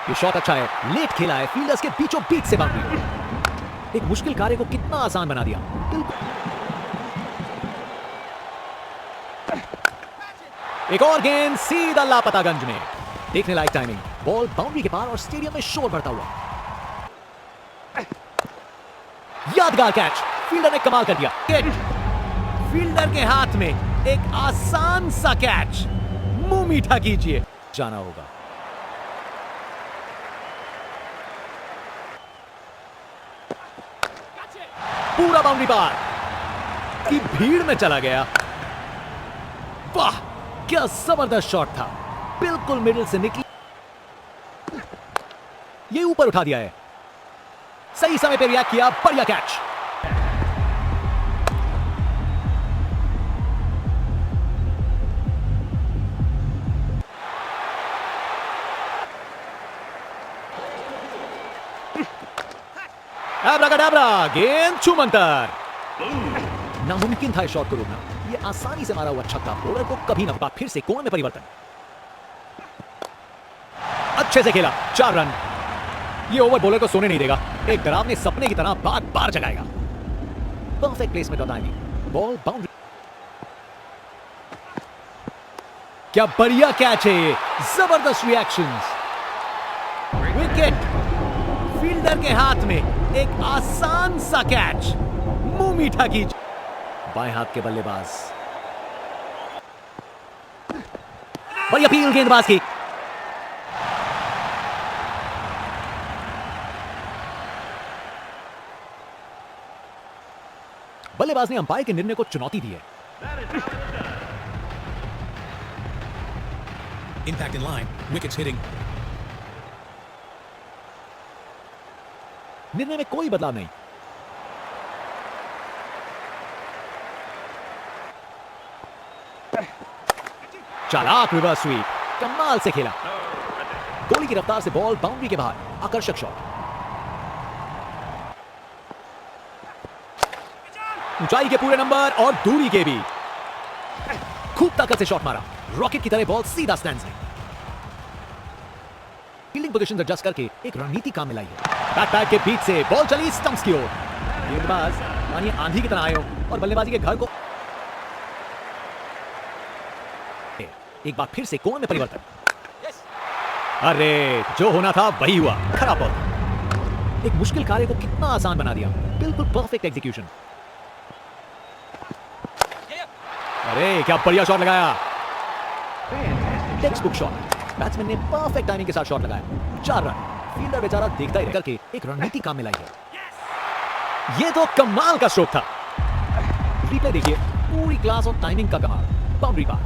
ये शॉट अच्छा है, लेट खेला है, फील्डर्स के बीचों बीच से बाउंड्री। एक मुश्किल कार्य को कितना आसान बना दिया। एक और गेंद सीधा लापतागंज में। देखने लायक टाइमिंग, बॉल बाउंड्री के पार और स्टेडियम में शोर बढ़ता हुआ। यादगार कैच, फील्डर ने कमाल कर दिया। फील्डर के हाथ में एक आसान सा कैच, मुंह मीठा कीजिए, जाना होगा। पूरा बाउंड्री पार की भीड़ में चला गया। वाह, क्या जबरदस्त शॉट था, बिल्कुल मिडिल से निकली, ये ऊपर उठा दिया है। सही समय पे रिएक्ट किया, बढ़िया कैच। एब्राकाडाब्रा, गेंद छूमंतर। नामुमकिन था इस शॉट को रोकना। ये आसानी से मारा हुआ छक्का बॉलर को कभी न पा। फिर से कोण में परिवर्तन, अच्छे से खेला, 4 रन। ये ओवर बॉलर को सोने नहीं देगा, एक डरावने सपने की तरह बार बार जगाएगा। Perfect placement of timing, ball boundary. क्या बढ़िया कैच है ये, जबरदस्त रिएक्शंस। विकेट, फील्डर के हाथ में एक आसान सा कैच, मुंह मीठा कीजिए। बाएं हाथ के बल्लेबाज, बड़ी अपील गेंदबाज की। बल्लेबाज ने अंपायर के निर्णय को चुनौती दी है। Impact in line, wickets hitting. निर्णय में कोई बदलाव नहीं। चालाक रिवर्स स्वीप, कमाल से खेला। गोली की रफ्तार से बॉल बाउंड्री के बाहर, आकर्षक शॉट। ऊंचाई के पूरे नंबर और दूरी के भी। खूब ताकत से शॉट मारा, रॉकेट की तरह बॉल सीधा स्टैंड्स में। फील्डिंग पोजीशन एडजस्ट करके एक रणनीति काम में लाई है। बैक पैड के बीच से बॉल चली स्टंप्स की ओर। गेंदबाज मानिए आंधी की तरह आए हो और बल्लेबाजी के घर को। एक बार फिर से कोण में परिवर्तन। अरे, जो होना था वही हुआ, खराब बॉल। एक मुश्किल कार्य को कितना आसान बना दिया, बिल्कुल परफेक्ट एग्जीक्यूशन। अरे, क्या बढ़िया शॉट लगाया, टेक्स्ट बुक शॉट। बैट्समैन ने परफेक्ट टाइमिंग के साथ शॉट लगाया, 4 रन। फील्डर बेचारा देखता ही रह करके एक रणनीति काम में लाई है। ये तो कमाल का स्ट्रोक था। रिप्ले देखिए, पूरी क्लास और टाइमिंग का कमाल। बाउंड्री पार,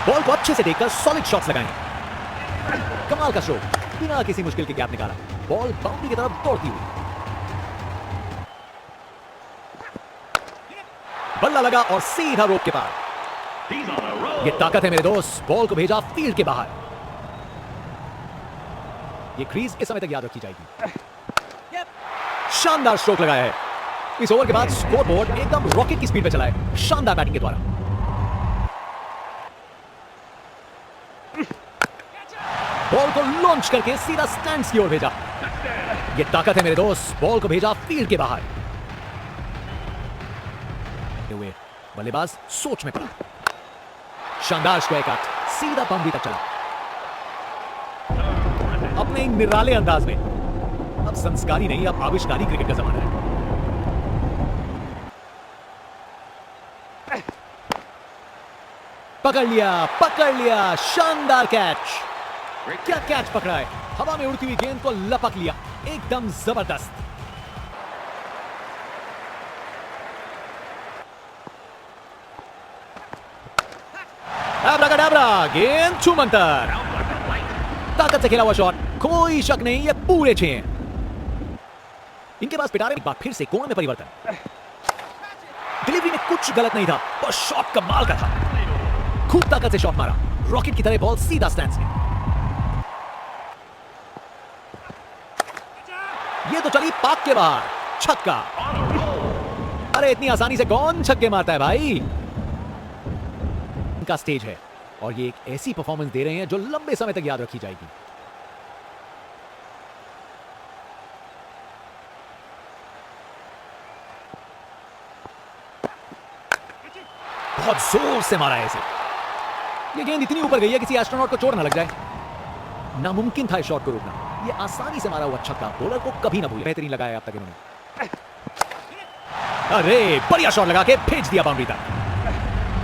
बॉल को अच्छे से देखकर सॉलिड शॉट्स लगाए। कमाल का स्ट्रोक, बिना किसी मुश्किल के गैप निकाला, बॉल बाउंड्री की तरफ दौड़ती हुई। बल्ला लगा और सीधा रोक के पार। ये ताकत है मेरे दोस्त, बॉल को भेजा फील्ड के बाहर। ये क्रीज इस समय तक याद रखी जाएगी। शानदार स्ट्रोक लगाया है। इस ओवर के बाद स्कोरबोर्ड एकदम रॉकेट की स्पीड पे चला है, शानदार बैटिंग के द्वारा। बॉल को लॉन्च करके सीधा स्टैंड्स की ओर भेजा। ये ताकत है मेरे दोस्त, बॉल को भेजा फील्ड के बाहर। हुए बल्लेबाज सोच में पड़ा। शानदार स्क्वायर कट, सीधा बाउंड्री तक चला। अपने निराले अंदाज में। अब संस्कारी नहीं, अब आविष्कारी क्रिकेट का जमाना है। पकड़ लिया, शानदार कैच। क्या कैच पकड़ा है, हवा में उड़ती हुई गेंद को लपक लिया, एकदम जबरदस्त। एब्राकाडाब्रा, गेंद छूमंतर। ताकत से खेला हुआ शॉट, कोई शक नहीं, ये पूरे 6 हैं। इनके पास पिटारे। एक बार फिर से कोण में परिवर्तन। डिलीवरी में कुछ गलत नहीं था, पर शॉट कमाल का था। खूब ताकत से शॉट मारा, रॉकेट की तरह बॉल सीधा स्टैंड्स में। ये तो चली पाक के बाहर, छक्का। अरे, इतनी आसानी से कौन छक्के मारता है भाई। इनका स्टेज है, और ये एक ऐसी परफॉर्मेंस दे रहे हैं जो लंबे समय तक याद रखी जाएगी। बहुत जोर से मारा है इसे। ये गेंद इतनी ऊपर गई है किसी एस्ट्रोनॉट को चोट ना लग जाए। नामुमकिन था इस शॉट को रोकना। ये आसानी से मारा हुआ छक्का बॉलर को कभी ना भूले। बेहतरीन लगाया अब तक इन्होंने। अरे बढ़िया शॉट लगा के भेज दिया बाउंड्री तक।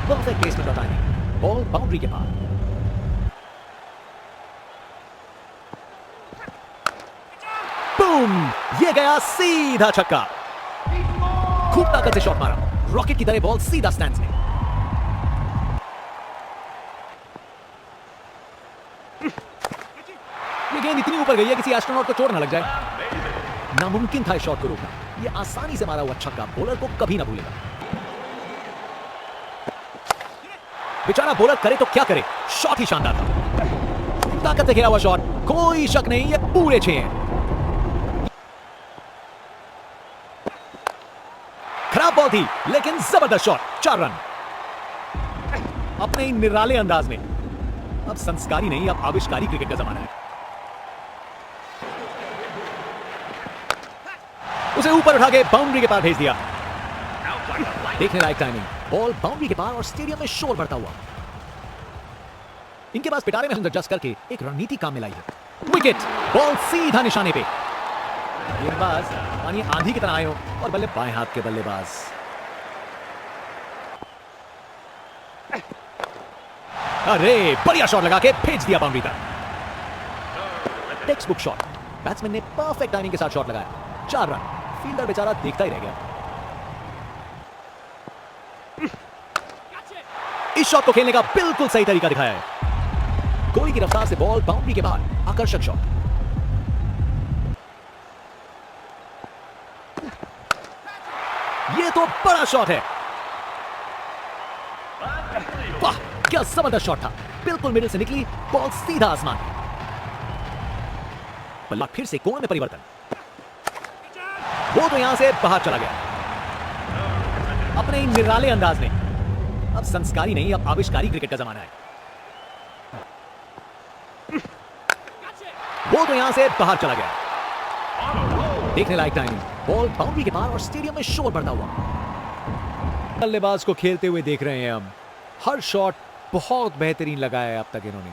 परफेक्ट प्लेसमेंट का टाइमिंग, बॉल बाउंड्री के पार। बूम, ये गया सीधा छक्का। खूब ताकत से शॉट मारा, रॉकेट की तरह बॉल सीधा स्टैंड्स में। ये गेंद इतनी ऊपर गई है किसी एस्ट्रोनॉट को चोट ना लग जाए। नामुमकिन था इस शॉट को रोकना। ये आसानी से मारा हुआ छक्का बॉलर को कभी ना भूलेगा। बेचारा बॉलर करे तो क्या करे, शॉट ही शानदार था। ताकत से खेला हुआ शॉट, कोई शक नहीं ये पूरे 6 हैं। खराब बॉल थी लेकिन जबरदस्त शॉट, 4 रन। अपने निराले अंदाज में। अब संस्कारी नहीं, अब आविष्कारी क्रिकेट का जमाना है। उसे ऊपर उठा के बाउंड्री के पार भेज दिया। देखने लायक टाइमिंग, बॉल बाउंड्री के पार और स्टेडियम में शोर बढ़ता हुआ। इनके पास पिटारे में एडजस्ट करके एक रणनीति काम में लाई है। विकेट, बॉल सीधा निशाने पे। गेंदबाज मानिए आंधी की तरह आए हो और बल्ले बाएं हाथ के बल्लेबाज। अरे बढ़िया शॉट लगा के भेज दिया बाउंड्री तक। टेक्स्ट बुक शॉट, बैट्समैन ने परफेक्ट टाइमिंग के साथ शॉट लगाया, 4 रन। फील्डर बेचारा देखता ही रह गया। इस शॉट को खेलने का बिल्कुल सही तरीका दिखाया है। कोहली की रफ्तार से बॉल बाउंड्री के बाहर, आकर्षक शॉट। ये तो बड़ा शॉट है। वाह क्या जबरदस्त शॉट था, बिल्कुल मिडिल से निकली बॉल सीधा आसमान। बल्ला फिर से कोण में परिवर्तन, वो तो यहां से बाहर चला गया। अपने इन निराले अंदाज में। अब संस्कारी नहीं, अब आविष्कारी क्रिकेट का जमाना है। वो तो यहां से बाहर चला गया। देखने लायक टाइमिंग, बॉल बाउंड्री के पार और स्टेडियम में शोर बढ़ता हुआ। बल्लेबाज को खेलते हुए देख रहे हैं हम। हर शॉट बहुत बेहतरीन लगाया है अब तक इन्होंने।